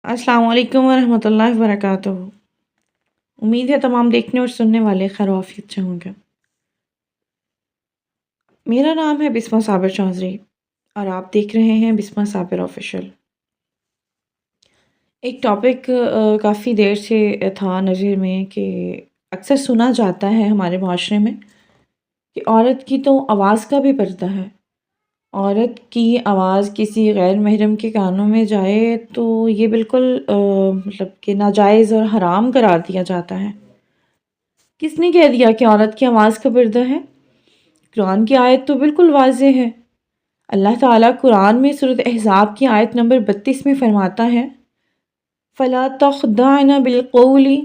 अस्सलाम वालेकुम वरहमतुल्लाहि वबरकातुहू। उम्मीद है तमाम देखने और सुनने वाले खैर आफियत से होंगे। मेरा नाम है बिस्मा साबिर चौधरी और आप देख रहे हैं बिस्मा साबिर ऑफिशियल। एक टॉपिक काफ़ी देर से था नज़र में कि अक्सर सुना जाता है हमारे माशरे में कि औरत की तो आवाज़ का भी पर्दा है। औरत की आवाज़ किसी गैर महरम के कानों में जाए तो ये बिल्कुल मतलब कि नाजायज़ और हराम करार दिया जाता है। किसने कह दिया कि औरत की आवाज़ का पर्दा है? कुरान की आयत तो बिल्कुल वाज़ेह है। अल्लाह ताला कुरान में सूरत अहज़ाब की आयत नंबर 32 में फ़रमाता है, फ़ला तख़्दअन बिलक़ौलि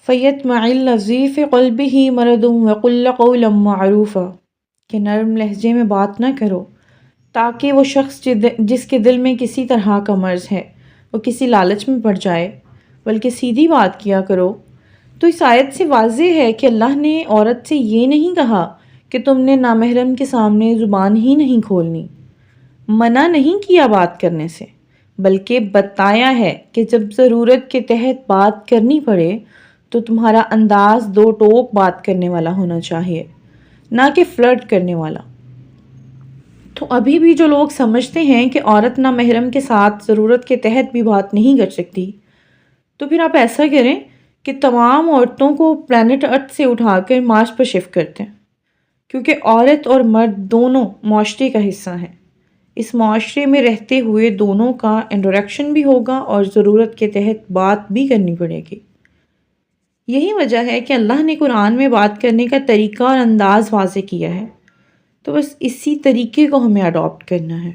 फ़यत्मइल्लज़ी फ़ी क़ल्बिही मरदुन वक़ुल्न क़ौलन मअरूफ़ा, कि नरम लहजे में बात ना करो ताकि वो शख्स जिसके दिल में किसी तरह का मर्ज़ है वो किसी लालच में पड़ जाए, बल्कि सीधी बात किया करो। तो इस आयत से वाज़ेह है कि अल्लाह ने औरत से ये नहीं कहा कि तुमने नामहरम के सामने ज़ुबान ही नहीं खोलनी, मना नहीं किया बात करने से, बल्कि बताया है कि जब ज़रूरत के तहत बात करनी पड़े तो तुम्हारा अंदाज़ दो टोक बात करने वाला होना चाहिए, ना कि फ्लर्ट करने वाला। तो अभी भी जो लोग समझते हैं कि औरत नामहरम के साथ ज़रूरत के तहत भी बात नहीं कर सकती, तो फिर आप ऐसा करें कि तमाम औरतों को प्लैनेट अर्थ से उठाकर मार्स पर शिफ्ट करते हैं, क्योंकि औरत और मर्द दोनों माशरे का हिस्सा हैं। इस माशरे में रहते हुए दोनों का इंटरेक्शन भी होगा और ज़रूरत के तहत बात भी करनी पड़ेगी। यही वजह है कि अल्लाह ने कुरान में बात करने का तरीका और अंदाज़ वाज़े किया है। तो बस इसी तरीके को हमें अडॉप्ट करना है।